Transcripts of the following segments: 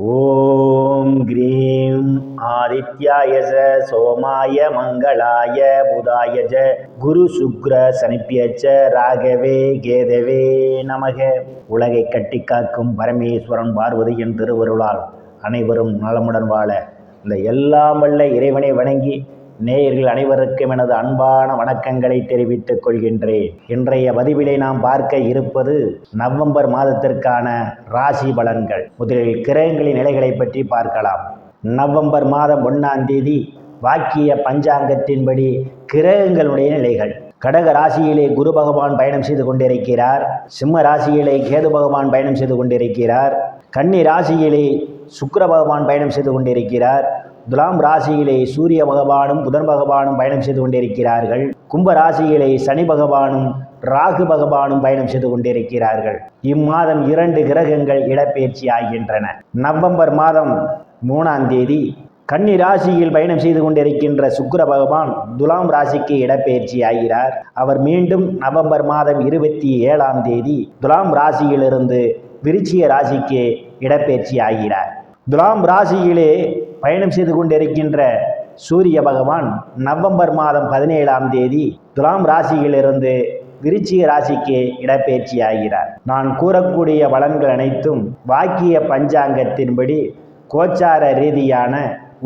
ஓம் cream ஆதித்யாய சோமாய மங்களாய புதாய குரு சுக்ர சனிப்பியச்ச ராகவே கேதவே நமக. உலகை கட்டி காக்கும் பரமேஸ்வரன் பார்வதியின் திருவருளால் அனைவரும் நலமுடன் வாழ இந்த எல்லாம் வல்ல இறைவனை வணங்கி நேயர்கள் அனைவருக்கும் எனது அன்பான வணக்கங்களை தெரிவித்துக் கொள்கின்றேன். இன்றைய பதிவிலே நாம் பார்க்க இருப்பது நவம்பர் மாதத்திற்கான ராசி பலன்கள். முதலில் கிரகங்களின் நிலைகளை பற்றி பார்க்கலாம். நவம்பர் மாதம் 1ஆம் தேதி வாக்கிய பஞ்சாங்கத்தின்படி கிரகங்களுடைய நிலைகள். கடக ராசியிலே குரு பகவான் பயணம் செய்து கொண்டிருக்கிறார். சிம்ம ராசியிலே கேது பகவான் பயணம் செய்து கொண்டிருக்கிறார். கன்னி ராசியிலே சுக்கிர பகவான் பயணம் செய்து கொண்டிருக்கிறார். துலாம் ராசியிலே சூரிய பகவானும் புதன் பகவானும் பயணம் செய்து கொண்டிருக்கிறார்கள். கும்ப ராசியிலே சனி பகவானும் ராகு பகவானும் பயணம் செய்து கொண்டிருக்கிறார்கள். இம்மாதம் 2 கிரகங்கள் இடப்பெயர்ச்சி ஆகின்றன. நவம்பர் மாதம் 3ஆம் தேதி கன்னி ராசியில் பயணம் செய்து கொண்டிருக்கின்ற சுக்கிர பகவான் துலாம் ராசிக்கு இடப்பெயர்ச்சி ஆகிறார். அவர் மீண்டும் நவம்பர் மாதம் 27ஆம் தேதி துலாம் ராசியிலிருந்து விருச்சிக ராசிக்கு இடப்பெயர்ச்சி ஆகிறார். துலாம் ராசியிலே பயணம் செய்து கொண்டிருக்கின்ற சூரிய பகவான் நவம்பர் மாதம் 17ஆம் தேதி துலாம் ராசியிலிருந்து விருச்சிக ராசிக்கு இடப்பெயர்ச்சி ஆகிறார். நான் கூறக்கூடிய பலன்கள் அனைத்தும் வாக்கிய பஞ்சாங்கத்தின்படி கோச்சார ரீதியான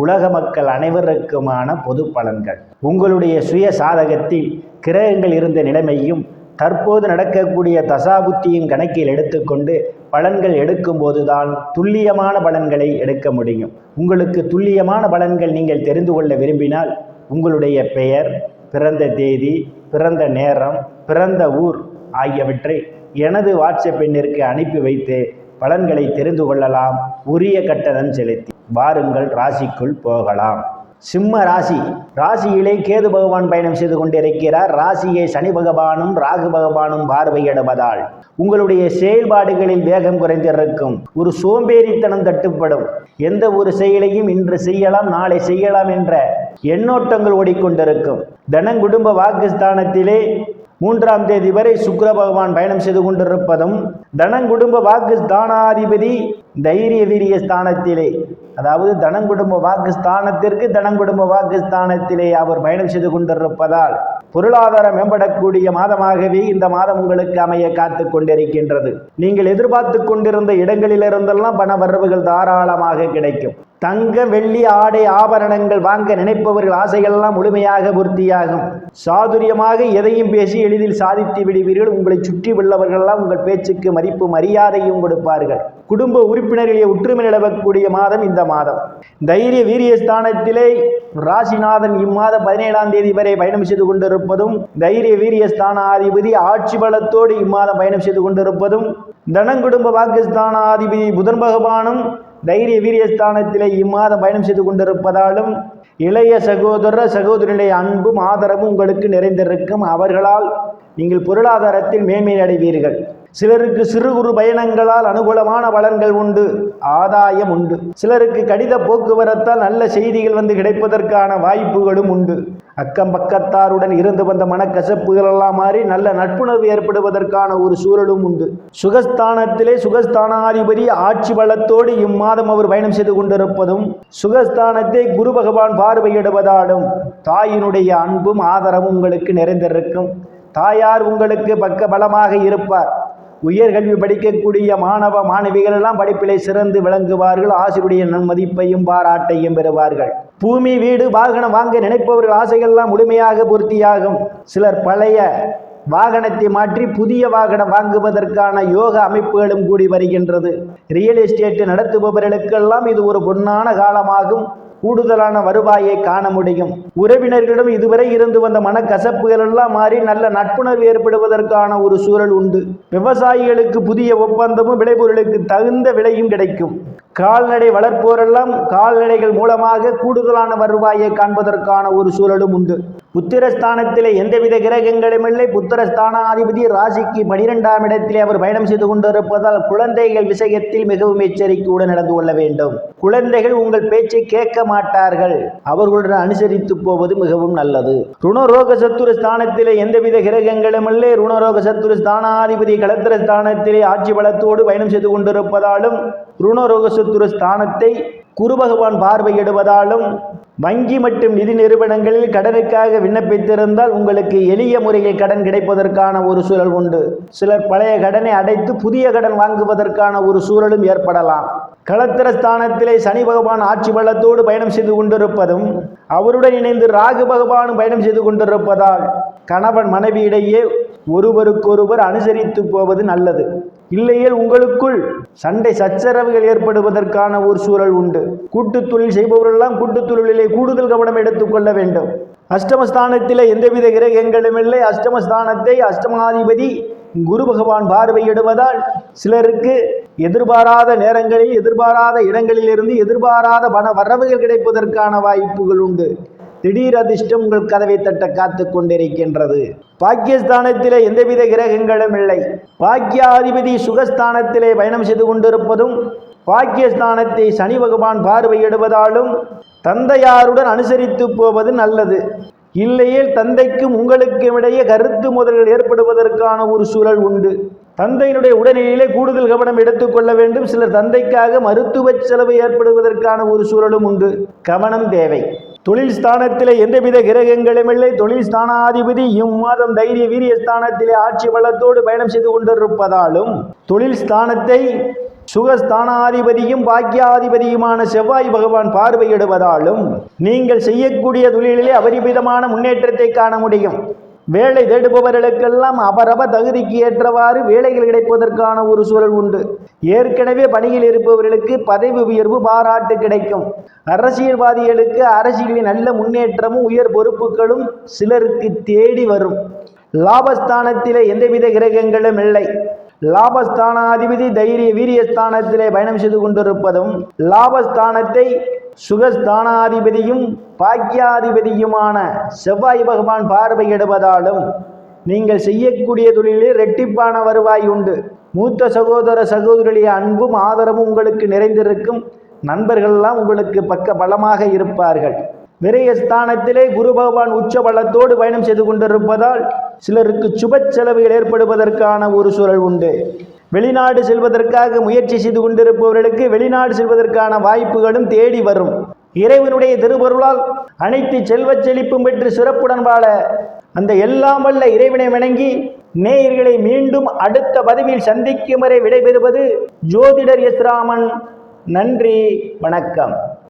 உலக மக்கள் அனைவருக்குமான பொது பலன்கள். உங்களுடைய சுய சாதகத்தில் கிரகங்கள் இருந்த நிலைமையும் தற்போது நடக்கக்கூடிய தசாபுத்தியும் கணக்கில் எடுத்துக்கொண்டு பலன்கள் எடுக்கும்போதுதான் துல்லியமான பலன்களை எடுக்க முடியும். உங்களுக்கு துல்லியமான பலன்கள் நீங்கள் தெரிந்து கொள்ள விரும்பினால் உங்களுடைய பெயர், பிறந்த தேதி, பிறந்த நேரம், பிறந்த ஊர் ஆகியவற்றை எனது வாட்ஸ்அப் எண்ணிற்கு அனுப்பி வைத்து பலன்களை தெரிந்து கொள்ளலாம். உரிய கட்டணம் செலுத்தி வாருங்கள், ராசிக்குள் போகலாம். சிம்ம ராசி. ராசியிலே கேது பகவான் பயணம் செய்து கொண்டிருக்கிறார். ராசியை சனி பகவானும் ராகு பகவானும் பார்வையிடுவதால் உங்களுடைய செயல்பாடுகளில் வேகம் குறைந்திருக்கும். ஒரு சோம்பேறித்தனம் தட்டுப்படும். எந்த ஒரு செயலையும் இன்று செய்யலாம், நாளை செய்யலாம் என்ற எண்ணோட்டங்கள் ஓடிக்கொண்டிருக்கும். தனங்குடும்ப வாக்குஸ்தானத்திலே 3ஆம் தேதி வரை சுக்கிர பகவான் பயணம் செய்து கொண்டிருப்பதும், தனங்குடும்ப வாக்கு ஸ்தானாதிபதி தைரிய வீரிய ஸ்தானத்திலே, அதாவது தனங்குடும்ப வாக்கு ஸ்தானத்திற்கு தனங்குடும்ப வாக்கு ஸ்தானத்திலே அவர் பயணம் செய்து கொண்டிருப்பதால் பொருளாதாரம் மேம்படக்கூடிய மாதமாகவே இந்த மாதம் உங்களுக்கு அமைய காத்து கொண்டிருக்கின்றது. நீங்கள் எதிர்பார்த்து கொண்டிருந்த இடங்களிலிருந்தெல்லாம் பண வரவுகள் தாராளமாக கிடைக்கும். தங்க வெள்ளி ஆடை ஆபரணங்கள் வாங்க நினைப்பவர்கள் ஆசைகள்லாம் முழுமையாக பூர்த்தியாகும். சாதுரியமாக எதையும் பேசி எளிதில் சாதித்து விடுவீர்கள். உங்களை சுற்றி உள்ளவர்கள்லாம் உங்கள் பேச்சுக்கு மதிப்பு மரியாதையும் கொடுப்பார்கள். குடும்ப உறுப்பினர்களை ஒற்றுமை நிலவக்கூடிய மாதம் இந்த மாதம். தைரிய வீரிய ஸ்தானத்திலே ராசிநாதன் இம்மாதம் 17ஆம் தேதி வரை பயணம் செய்து கொண்டிருப்பதும், தைரிய வீரிய ஸ்தானாதிபதி ஆட்சி பலத்தோடு இம்மாதம் பயணம் செய்து கொண்டிருப்பதும், தனங்குடும்ப வாக்குஸ்தானாதிபதி புதன் பகவானும் தைரிய வீரியஸ்தானத்திலே இம்மாதம் பயணம் செய்து கொண்டிருப்பதாலும் இளைய சகோதர சகோதரியுடைய அன்பும் ஆதரவும் உங்களுக்கு நிறைந்திருக்கும். அவர்களால் நீங்கள் பொருளாதாரத்தில் மேன்மை அடைவீர்கள். சிலருக்கு சிறு குறு பயணங்களால் அனுகூலமான பலன்கள் உண்டு, ஆதாயம் உண்டு. சிலருக்கு கடித போக்குவரத்தால் நல்ல செய்திகள் வந்து கிடைப்பதற்கான வாய்ப்புகளும் உண்டு. அக்கம் பக்கத்தாருடன் இருந்து வந்த மனக்கசப்புகள் எல்லாம் மாறி நல்ல நட்புணர்வு ஏற்படுவதற்கான ஒரு சூழலும் உண்டு. சுகஸ்தானத்திலே சுகஸ்தானாதிபதி ஆட்சி பலத்தோடு இம்மாதம் அவர் பயணம் செய்து கொண்டிருப்பதும், சுகஸ்தானத்தை குரு பகவான் பார்வையிடுவதாலும் தாயினுடைய அன்பும் ஆதரவும் உங்களுக்கு நிறைந்திருக்கும். தாயார் உங்களுக்கு பக்க பலமாக இருப்பார். உயர்கல்வி படிக்கக்கூடிய மாணவ மாணவிகள் எல்லாம் படிப்பிலே சிறந்து விளங்குவார்கள். ஆசிரியருடைய நன்மதிப்பையும் பாராட்டையும் பெறுவார்கள். பூமி வீடு வாகனம் வாங்க நினைப்பவர்கள் ஆசைகள்லாம் முழுமையாக பூர்த்தியாகும். சிலர் பழைய வாகனத்தை மாற்றி புதிய வாகனம் வாங்குவதற்கான யோக அமைப்புகளும் கூடி வருகின்றது. ரியல் எஸ்டேட் நடத்துபவர்களுக்கெல்லாம் இது ஒரு பொன்னான காலமாகும். கூடுதலான வருவாயை காண முடியும். உறவினர்களிடம் இதுவரை இருந்து வந்த மனக்கசப்புகள் எல்லாம் மாறி நல்ல நட்புணர்வு ஏற்படுவதற்கான ஒரு சூழல் உண்டு. விவசாயிகளுக்கு புதிய ஒப்பந்தமும் விளைபொருளுக்கு தகுந்த விலையும் கிடைக்கும். கால்நடை வளர்ப்போரெல்லாம் கால்நடைகள் மூலமாக கூடுதலான வருவாயை காண்பதற்கான ஒரு சூழலும் உண்டு. புத்திரஸ்தானத்திலே எந்தவித கிரகங்களும் இல்லை. புத்திரஸ்தானாதிபதி ராசிக்கு 12ஆம் இடத்திலே அவர் பயணம் செய்து கொண்டிருப்பதால் குழந்தைகள் விஷயத்தில் மிகவும் எச்சரிக்கையுடன் நடந்து கொள்ள வேண்டும். குழந்தைகள் உங்கள் பேச்சை கேட்க மாட்டார்கள். அவர்களுடன் அனுசரித்து போவது மிகவும் நல்லது. ருணரோக சத்துரு ஸ்தானத்திலே எந்தவித கிரகங்களும் இல்லை. ருணரோக சத்துரு ஸ்தானாதிபதி களத்திர ஸ்தானத்திலே ஆட்சி பலத்தோடு பயணம் செய்து கொண்டிருப்பதாலும், ருணரோக சத்துரு ஸ்தானத்தை குரு பகவான் பார்வையிடுவதாலும், வங்கி மற்றும் நிதி நிறுவனங்களில் கடனுக்காக விண்ணப்பித்திருந்தால் உங்களுக்கு எளிய முறையில் கடன் கிடைப்பதற்கான ஒரு சூழல் உண்டு. சிலர் பழைய கடனை அடைத்து புதிய கடன் வாங்குவதற்கான ஒரு சூழலும் ஏற்படலாம். களத்திர ஸ்தானத்திலே சனி பகவான் ஆட்சி பலத்தோடு பயணம் செய்து கொண்டிருப்பதும், அவருடன் இணைந்து ராகு பகவானும் பயணம் செய்து கொண்டிருப்பதால் கணவன் மனைவியிடையே ஒருவருக்கொருவர் அனுசரித்து போவது நல்லது. இல்லையேல் உங்களுக்குள் சண்டை சச்சரவுகள் ஏற்படுவதற்கான ஒரு சூழல் உண்டு. கூட்டுத் தொழில் செய்பவர்களெல்லாம் கூட்டுத் தொழிலிலே கூடுதல் கவனம் எடுத்துக்கொள்ள வேண்டும். அஷ்டமஸ்தானத்திலே எந்தவித கிரகங்களும் இல்லை. அஷ்டமஸ்தானத்தை அஷ்டமாதிபதி குரு பகவான் பார்வையிடுவதால் சிலருக்கு எதிர்பாராத நேரங்களில் எதிர்பாராத இடங்களிலிருந்து எதிர்பாராத பண வரவுகள் கிடைப்பதற்கான வாய்ப்புகள் உண்டு. திடீர் அதிர்ஷ்டம் உங்கள் கதவை தட்ட காத்து கொண்டிருக்கின்றது. பாக்கியஸ்தானத்திலே எந்தவித கிரகங்களும் இல்லை. பாக்கியாதிபதி சுகஸ்தானத்திலே பயணம் செய்து கொண்டிருப்பதும், பாக்கியஸ்தானத்தை சனி பகவான் பார்வையிடுவதாலும் தந்தையாருடன் அனுசரித்து போவது நல்லது. இல்லையேல் தந்தைக்கும் உங்களுக்கும் இடையே கருத்து மோதல்கள் ஏற்படுவதற்கான ஒரு சூழல் உண்டு. தந்தையினுடைய உடல்நிலையிலே கூடுதல் கவனம் எடுத்துக்கொள்ள வேண்டும். சிலர் தந்தைக்காக மருத்துவ செலவு ஏற்படுவதற்கான ஒரு சூழலும் உண்டு. கவனம் தேவை. தொழில் ஸ்தானத்திலே எந்தவித கிரகங்களும் இல்லை. தொழில் ஸ்தானாதிபதி இம்மாதம் தைரிய வீரிய ஸ்தானத்திலே ஆட்சி பலத்தோடு பயணம் செய்து கொண்டிருப்பதாலும், தொழில் ஸ்தானத்தை சுகஸ்தானாதிபதியும் பாக்கியாதிபதியுமான செவ்வாய் பகவான் பார்வையிடுவதாலும் நீங்கள் செய்யக்கூடிய தொழிலிலே அபரிமிதமான முன்னேற்றத்தை காண முடியும். வேலை தேடுபவர்களுக்கெல்லாம் அவரவர் தகுதிக்கு ஏற்றவாறு வேலைகள் கிடைப்பதற்கான ஒரு சூழல் உண்டு. ஏற்கனவே பணியில் இருப்பவர்களுக்கு பதவி உயர்வு பாராட்டு கிடைக்கும். அரசியல்வாதிகளுக்கு அரசியலில் நல்ல முன்னேற்றமும் உயர் பொறுப்புகளும் சிலருக்கு தேடி வரும். லாபஸ்தானத்திலே எந்தவித கிரகங்களும் இல்லை. லாபஸ்தானாதிபதி தைரிய வீரியஸ்தானத்திலே பயணம் செய்து கொண்டிருப்பதும், லாபஸ்தானத்தை சுகஸ்தானாதிபதியும் பாக்கியாதிபதியுமான செவ்வாய் பகவான் பார்வையிடுவதாலும் நீங்கள் செய்யக்கூடிய தொழிலே இரட்டிப்பான வருவாய் உண்டு. மூத்த சகோதர சகோதரியுடைய அன்பும் ஆதரவும் உங்களுக்கு நிறைந்திருக்கும். நண்பர்கள்லாம் உங்களுக்கு பக்க பலமாக இருப்பார்கள். விரயஸ்தானத்திலே குரு பகவான் உச்ச பலத்தோடு பயணம் செய்து கொண்டிருப்பதால் சிலருக்கு சுப செலவுகள் ஏற்படுவதற்கான ஒரு சூழல் உண்டு. வெளிநாடு செல்வதற்காக முயற்சி செய்து கொண்டிருப்பவர்களுக்கு வெளிநாடு செல்வதற்கான வாய்ப்புகளும் தேடி வரும். இறைவனுடைய திருவருளால் அனைத்து செல்வச் செழிப்பும் பெற்று சிறப்புடன் வாழ அந்த எல்லாம் வல்ல இறைவனை வணங்கி நேயர்களை மீண்டும் அடுத்த பதிவில் சந்திக்கும் வரை விடைபெறுவது ஜோதிடர் எஸ் ராமன். நன்றி, வணக்கம்.